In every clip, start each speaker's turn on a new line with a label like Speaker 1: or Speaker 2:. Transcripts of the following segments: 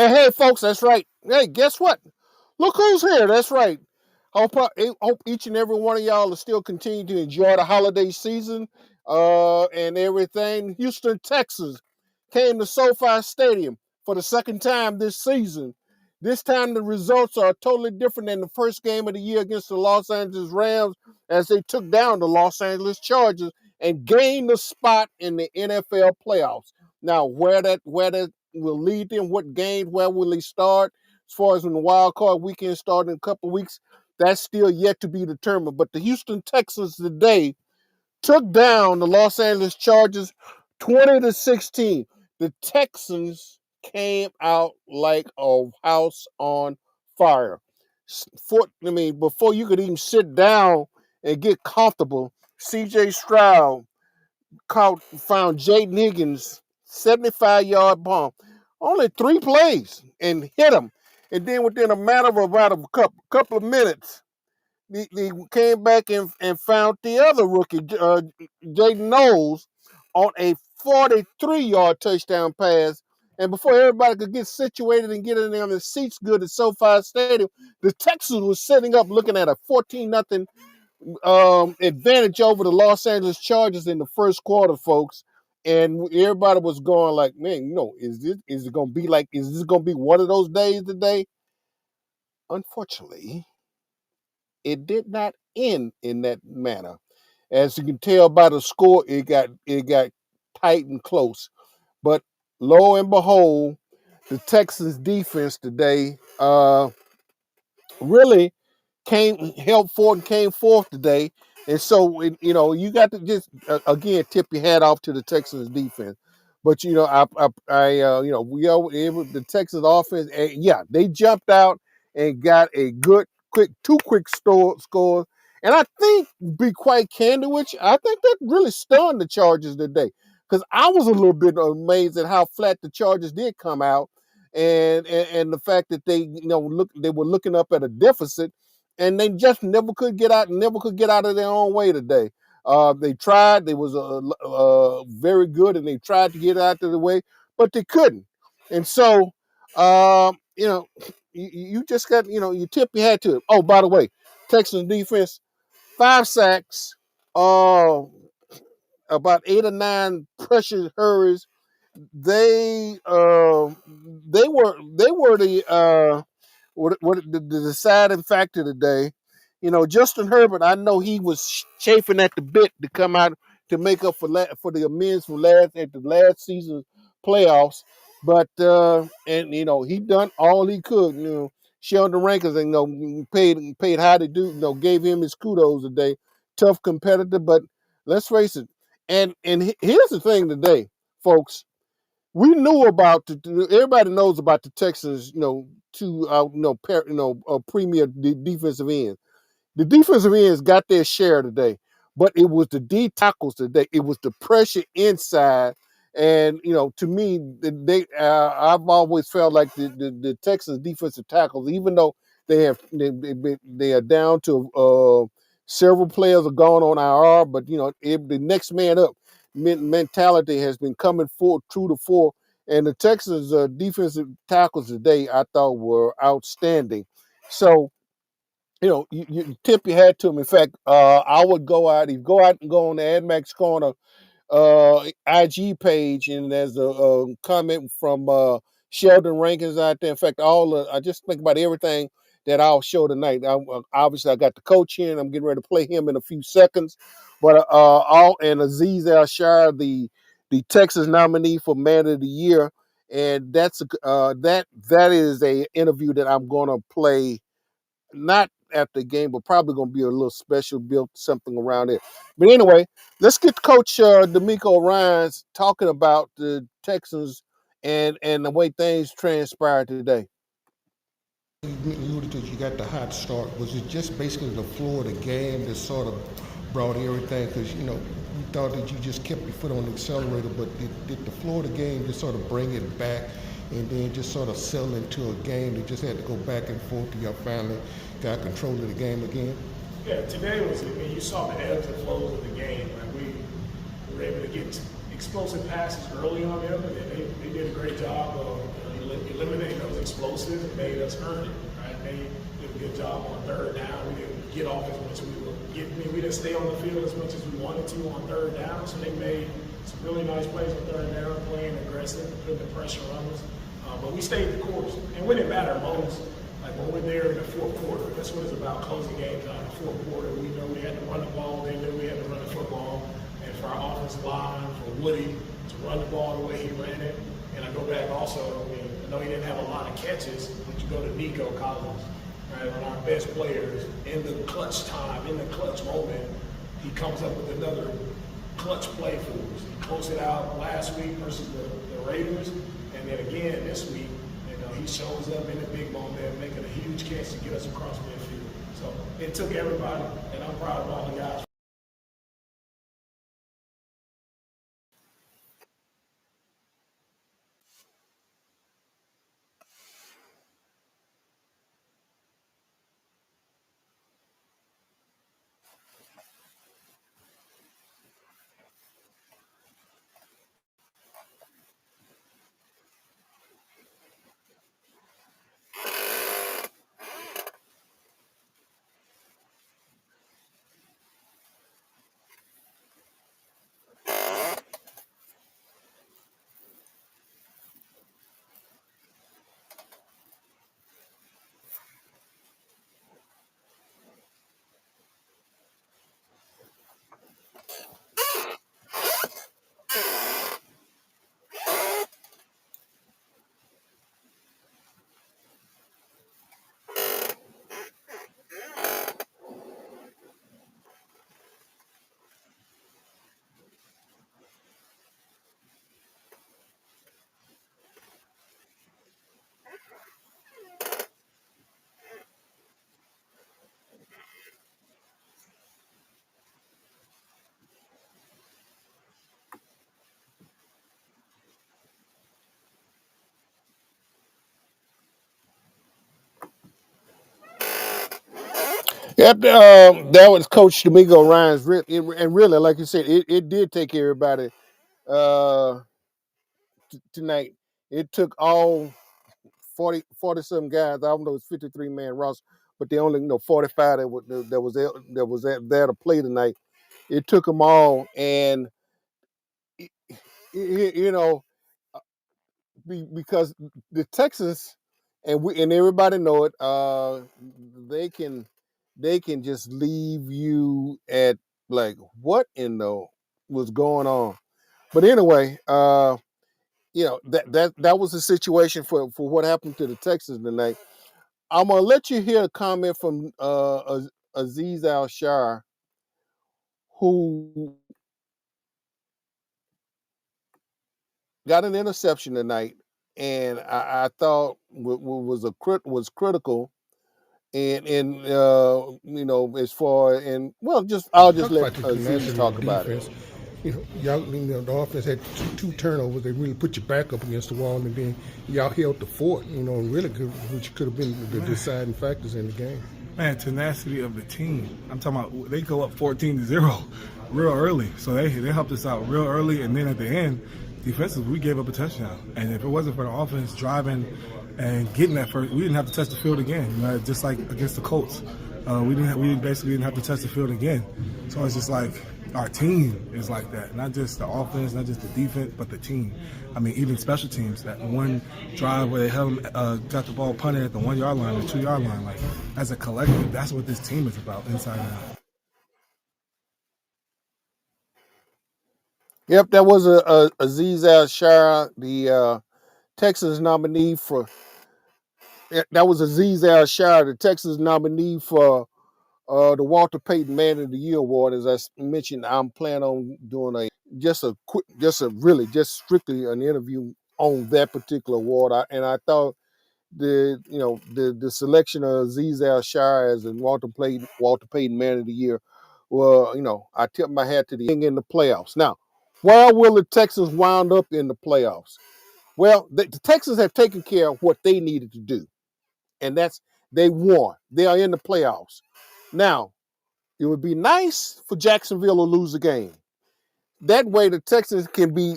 Speaker 1: Hey, folks, that's right. Hey, guess what? Look who's here. That's right. Hope each and every one of y'all are still continue to enjoy the holiday season and everything. Houston Texans came to SoFi Stadium for the second time this season. This time the results are totally different than the first game of the year against the Los Angeles Rams as they took down the Los Angeles Chargers and gained the spot in the NFL playoffs. Now, where that will lead them, what games, where will they start? As far as when the wild card weekend starts in a couple of weeks, that's still yet to be determined. But the Houston Texans today took down the Los Angeles Chargers 20-16. The Texans came out like a house on fire. Before you could even sit down and get comfortable, CJ Stroud found Jaden Higgins 75-yard bomb. Only 3 plays and hit him. And then within a matter of about a couple of minutes, they came back and found the other rookie, Jaden Knowles, on a 43-yard touchdown pass. And before everybody could get situated and get in there on the seats good at SoFi Stadium, the Texans was setting up looking at a 14-0 advantage over the Los Angeles Chargers in the first quarter, folks. And everybody was going like, man, is it gonna be like, is this gonna be one of those days today? Unfortunately, it did not end in that manner. As you can tell by the score, it got tight and close. But lo and behold, the Texans defense today really held forth and came forth today. And so, you got to just again tip your hat off to the Texans defense. But the Texans offense, yeah, they jumped out and got a good, two quick scores. And I think, be quite candid with you, I think that really stunned the Chargers today because I was a little bit amazed at how flat the Chargers did come out, and the fact that they were looking up at a deficit and they just never could get out of their own way today. They tried; they was very good, and they tried to get out of the way, but they couldn't. And so, you just got you tip your hat to it. Oh, by the way, Texans defense 5 sacks, about 8 or 9 pressure hurries. They were the deciding factor today. Justin Herbert, I know he was chafing at the bit to come out to make up for the amends from the last season's playoffs, but and he done all he could. Sheldon Rankins, paid high to do. Gave him his kudos today. Tough competitor, but let's face it. And here's the thing today, folks. We knew everybody knows about the Texans, two premier defensive ends. The defensive ends got their share today, but it was the D tackles today. It was the pressure inside, and to me, I've always felt like the Texans defensive tackles, even though they are down to several players are gone on IR, but the next man up mentality has been coming true to forth. And the Texans defensive tackles today, I thought, were outstanding. So, you tip your hat to them. In fact, I would go out and go on the AD Max Korner IG page, and there's a comment from Sheldon Rankins out there. In fact, I just think about everything that I'll show tonight. Obviously, I got the coach here, and I'm getting ready to play him in a few seconds. But and Aziz Al-Shire, the Texas nominee for Man of the Year, and that is a interview that I'm going to play not at the game, but probably going to be a little special, built something around it. But anyway, let's get Coach D'Amico Ryans talking about the Texans and the way things transpired today.
Speaker 2: You alluded to you got the hot start. Was it just basically the flow of the game that sort of brought everything? Because you thought that you just kept your foot on the accelerator, but did the flow of the game just sort of bring it back, and then just sort of settle into a game that just had to go back and forth till you finally got control of the game again?
Speaker 3: Yeah, today was. You saw the ebbs and flows of the game. Like we were able to get explosive passes early on them, and they did a great job of eliminate those explosives and made us earn it. Right? They did a good job on third down. We didn't get off as much as we were getting. We didn't stay on the field as much as we wanted to on third down. So they made some really nice plays on third down, playing aggressive, putting the pressure on us. But we stayed the course. And when it mattered most, like when we're there in the fourth quarter, that's what it's about, closing games out in the fourth quarter. We know we had to run the ball. They knew we had to run the football. And for our offensive line, for Woody to run the ball the way he ran it. And I go back also, I know he didn't have a lot of catches, but you go to Nico Collins, right? One of our best players in the clutch time, in the clutch moment, he comes up with another clutch play for us. He closed it out last week versus the Raiders, and then again this week, he shows up in the big moment, making a huge catch to get us across midfield. So it took everybody, and I'm proud of all the guys.
Speaker 1: Yep, that was Coach Domingo Ryan's, and really, like you said, it did take everybody uh, tonight. It took all 40 some guys. I don't know, it's 53-man roster, but they only 45 that was there to play tonight. It took them all, and you know, because the Texans and everybody know it. They can just leave you at like, what in the was going on. But anyway, that was the situation for what happened to the Texans tonight. I'm gonna let you hear a comment from Aziz Al-Shar, who got an interception tonight, and I thought was critical. And as far and well, I'll just
Speaker 2: Talk
Speaker 1: let
Speaker 2: about the
Speaker 1: Aziz
Speaker 2: tenacity of
Speaker 1: talk
Speaker 2: the
Speaker 1: about it.
Speaker 2: defense. The offense had two turnovers. They really put you back up against the wall, and then y'all held the fort. Really which could have been the deciding factors in the game.
Speaker 4: Man, tenacity of the team. I'm talking about they go up 14-0 real early. So they helped us out real early, and then at the end, defensively, we gave up a touchdown. And if it wasn't for the offense driving and getting that first, we didn't have to touch the field again. Just like against the Colts, we basically didn't have to touch the field again. So it's just like our team is like that. Not just the offense, not just the defense, but the team. I mean, even special teams. That one drive where they got the ball punted at the 1 yard line or 2 yard line. Like, as a collective, that's what this team is about, inside and out.
Speaker 1: Yep, that was Aziz Al-Shar, the Texas nominee for. That was Aziz Al-Shar, the Texas nominee for the Walter Payton Man of the Year award. As I mentioned, I'm planning on doing just strictly an interview on that particular award. I thought the selection of Aziz Al-Shar as the Walter Payton Man of the Year, well, I tip my hat to the in the playoffs. Now, where will the Texans wound up in the playoffs? Well, the Texans have taken care of what they needed to do, and that's they won. They are in the playoffs. Now, it would be nice for Jacksonville to lose a game. that way the Texans can be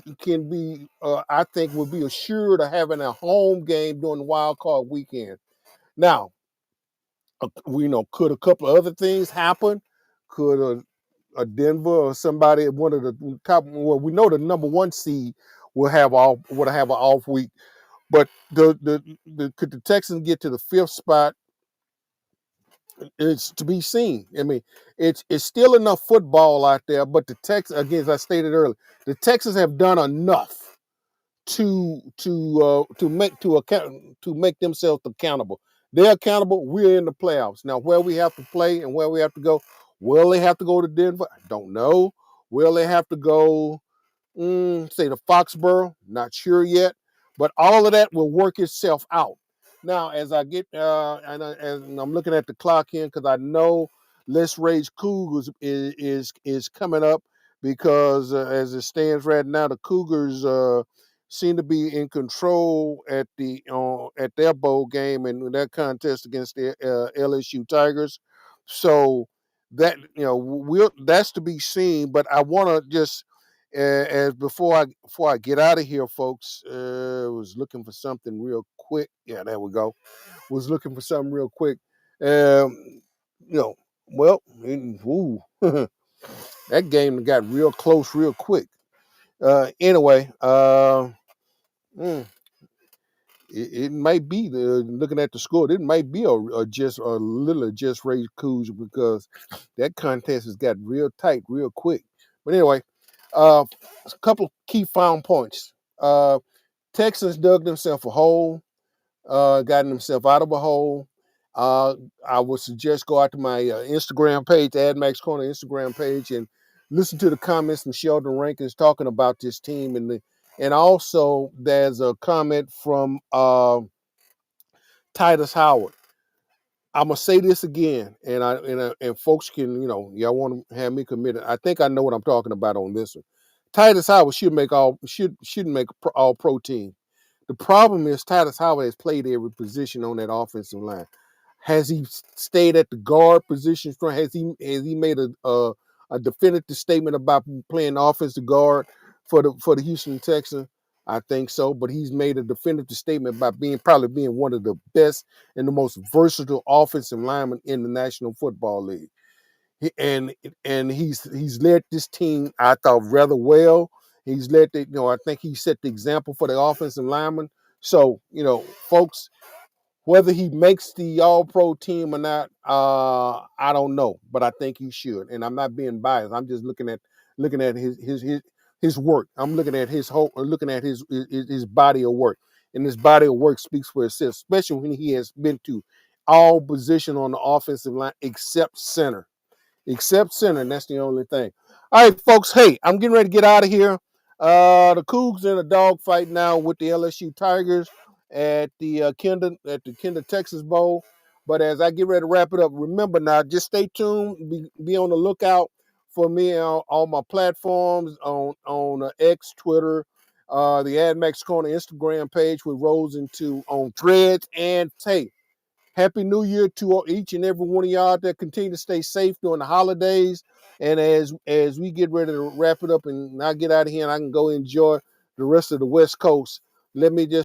Speaker 1: I think will be assured of having a home game during the wild card weekend. Now, we know could a couple of other things happen? Could a Denver or somebody at one of the top? Well, we know the number one seed would have an off week, but could the Texans get to the fifth spot? It's to be seen. I mean, it's still enough football out there, but the Texans, again, as I stated earlier, the Texans have done enough to make themselves accountable. They're accountable. We're in the playoffs now. Where we have to play and where we have to go. Will they have to go to Denver? I don't know. Will they have to go? Say the Foxborough? Not sure yet. But all of that will work itself out. Now, as I get and I'm looking at the clock here because I know Let's Rage Cougars is coming up because as it stands right now, the Cougars seem to be in control at their bowl game and their contest against the LSU Tigers. So that that's to be seen. But I want to just as before I get out of here, folks, was looking for something real quick. Yeah, there we go. Was looking for something real quick. You know, well, ooh, that game got real close real quick. Anyway, mm, it might be looking at the score. It might be a little just raised Cougs because that contest has got real tight real quick. But anyway, a couple of key found points. Texans dug themselves a hole, gotten themselves out of a hole. I would suggest go out to my Instagram page, AD Max Korner Instagram page, and listen to the comments from Sheldon Rankins talking about this team. And also there's a comment from Titus Howard. I'm gonna say this again, and folks can y'all want to have me committed. I think I know what I'm talking about on this one. Titus Howard shouldn't make all pro team. The problem is Titus Howard has played every position on that offensive line. Has he stayed at the guard position? Has he made a definitive statement about playing offensive guard for the Houston Texans? I think so, but he's made a definitive statement about probably being one of the best and the most versatile offensive linemen in the National Football League. And he's led this team, I thought, rather well. He's I think he set the example for the offensive lineman. So, folks, whether he makes the All-Pro team or not, I don't know, but I think he should. And I'm not being biased. I'm just looking at his work. I'm looking at his body of work, and his body of work speaks for itself, especially when he has been to all position on the offensive line except center, and that's the only thing. All right, folks. Hey, I'm getting ready to get out of here. The Cougs in a dogfight now with the LSU Tigers at the Kinder Texas Bowl. But as I get ready to wrap it up, remember now, just stay tuned. Be on the lookout for me on my platforms on X, Twitter, the AD Max Korner Instagram page, which rolls into on Threads and Tape. Happy New Year to each and every one of y'all that continue to stay safe during the holidays. And as we get ready to wrap it up and I get out of here and I can go enjoy the rest of the West Coast, let me just